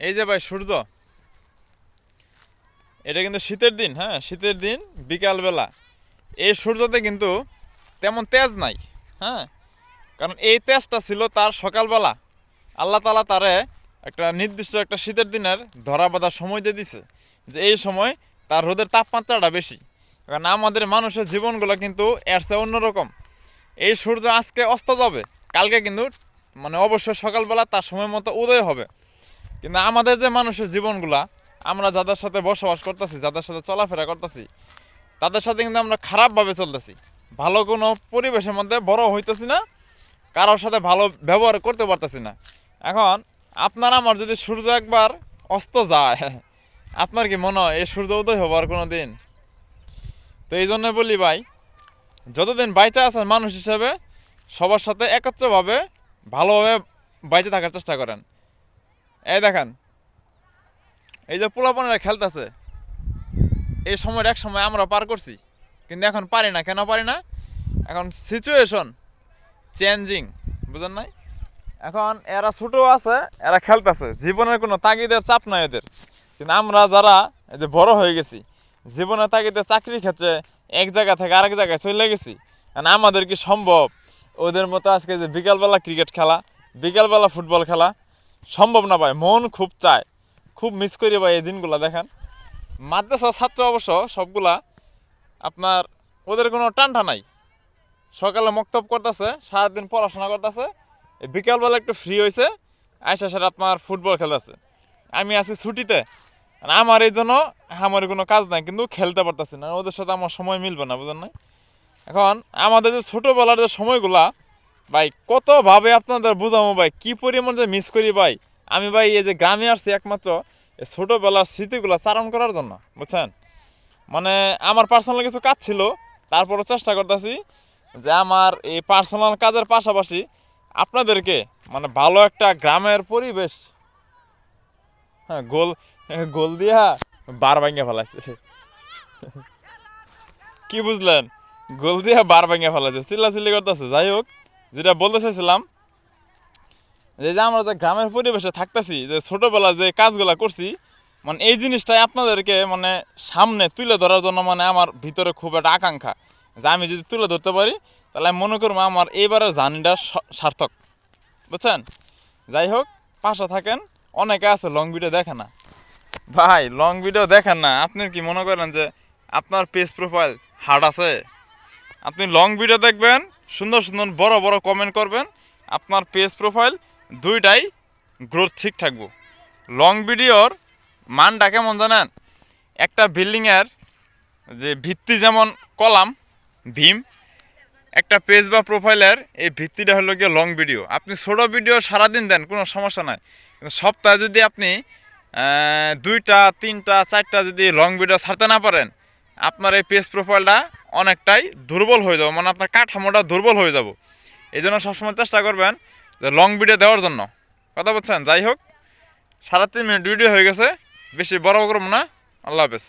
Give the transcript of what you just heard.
এই যে ভাই সূর্য, এটা কিন্তু শীতের দিন, হ্যাঁ শীতের দিন বিকালবেলা এই সূর্যতে কিন্তু তেমন তেজ নাই। হ্যাঁ, কারণ এই তেজটা ছিল তার সকালবেলা। আল্লাহ তাআলা তারে একটা নির্দিষ্ট একটা শীতের দিনের ধরা বাঁধা সময় দিয়ে দিছে, যে এই সময় তার রোদের তাপমাত্রাটা বেশি। কারণ আমাদের মানুষের জীবনগুলো কিন্তু এর চেয়ে অন্যরকম। এই সূর্য আজকে অস্ত যাবে, কালকে কিন্তু মানে অবশ্যই সকালবেলা তার সময় মতো উদয় হবে। কিন্তু আমাদের যে মানুষের জীবনগুলা, আমরা যাদের সাথে বসবাস করতেছি, যাদের সাথে চলাফেরা করতেছি, তাদের সাথে কিন্তু আমরা খারাপভাবে চলতেছি। ভালো কোনো পরিবেশের মধ্যে বড় হইতেছি না, কারোর সাথে ভালো ব্যবহার করতে পারতেছি না। এখন আপনার আমার যদি সূর্য একবার অস্ত যায়, আপনার কি মনে হয় এই সূর্য উদয় হবার কোনো দিন? তো এই জন্য বলি ভাই, যতদিন বাইচা আছেন মানুষ হিসেবে সবার সাথে একত্রভাবে ভালোভাবে বাইচে থাকার চেষ্টা করেন। এই দেখেন, এই যে পোলাপনেরা খেলতেছে, এই সময় এক সময় আমরা পার করছি, কিন্তু এখন পারি না। কেন পারি না? এখন সিচুয়েশন চেঞ্জিং, বুঝেন নাই? এখন এরা ছোট আছে, এরা খেলতেছে, জীবনের কোনো তাগিদের চাপ নাই এদের। কিন্তু আমরা যারা এই যে বড় হয়ে গেছি, জীবনের তাগিদে চাকরির ক্ষেত্রে এক জায়গা থেকে আরেক জায়গায় চলে গেছি, কারণ আমাদের কি সম্ভব ওদের মতো আজকে যে বিকালবেলা ক্রিকেট খেলা, বিকালবেলা ফুটবল খেলা? সম্ভব না ভাই। মন খুব চায়, খুব মিস করি ভাই এই দিনগুলো। দেখেন মাদ্রাসার ছাত্র অবশ্য সবগুলা আপনার, ওদের কোনো টানটা নাই। সকালে মক্তব করতেছে, সারাদিন পড়াশোনা করতেছে, বিকালবেলা একটু ফ্রি হয়েছে, আইসা সেটা আপনার ফুটবল খেলতেছে। আমি আছি ছুটিতে, আমার এই জন্য আমার কোনো কাজ নাই, কিন্তু খেলতে পারতেছি না, ওদের সাথে আমার সময় মিলবে না, বুঝেন না? এখন আমাদের যে ছোটোবেলার যে সময়গুলা ভাই, কতভাবে আপনাদের বুঝাবো ভাই, কী পরিমাণ যে মিস করি ভাই। আমি ভাই এই যে গ্রামে আসছি একমাত্র এই ছোটোবেলার স্মৃতিগুলো চারণ করার জন্য, বুঝছেন? মানে আমার পার্সোনাল কিছু কাজ ছিল, তারপরও চেষ্টা করতেছি যে আমার এই পার্সোনাল কাজের পাশাপাশি আপনাদেরকে মানে ভালো একটা গ্রামের পরিবেশ। হ্যাঁ, গোল গোল দিয়া বার ভাঙিয়ে ফেলাইছে। কি বুঝলেন? গোল দিয়া বার ভাঙিয়ে ফেলাইছে, চিল্লাচিল্লি করতেছে। যাই হোক, যেটা বলতে চাইছিলাম, যে আমরা যে গ্রামের পরিবেশে থাকতেছি, যে ছোটোবেলা যে কাজগুলো করছি, মানে এই জিনিসটাই আপনাদেরকে মানে সামনে তুলে ধরার জন্য মানে আমার ভিতরে খুব একটা আকাঙ্ক্ষা, যে আমি যদি তুলে ধরতে পারি তাহলে আমি মনে করবো আমার এইবারের জার্নিটা সার্থক, বুঝছেন? যাই হোক, পাশে থাকেন। অনেকে আছে লং ভিডিও দেখে না ভাই, লং ভিডিও দেখেন না। আপনি কি মনে করেন যে আপনার পেজ প্রোফাইল হার্ড আছে? আপনি লং ভিডিও দেখবেন, সুন্দর সুন্দর বড় বড় কমেন্ট করবেন, আপনার পেজ প্রোফাইল দুইটাই গ্রোথ ঠিক থাকবো। লং ভিডিওর মানটা কেমন জানেন? একটা বিল্ডিংয়ের যে ভিত্তি যেমন কলাম, ভীম, একটা পেজ বা প্রোফাইলের এই ভিত্তিটা হলো গিয়ে লং ভিডিও। আপনি ছোটো ভিডিও সারাদিন দেন, কোনো সমস্যা নাই, কিন্তু সপ্তাহে যদি আপনি 2টা 3টা 4টা যদি লং ভিডিও ছাড়তে না পারেন, আপনার এই পেজ প্রোফাইলটা অনেকটাই দুর্বল হয়ে যাবে, মানে আপনার কাঠামোটা দুর্বল হয়ে যাব। এই জন্য সবসময় চেষ্টা করবেন যে লং ভিডিও দেওয়ার জন্য, কথা বলছেন? যাই হোক, 3.5 মিনিট ভিডিও হয়ে গেছে, বেশি বড় করব না। আল্লাহ হাফেজ।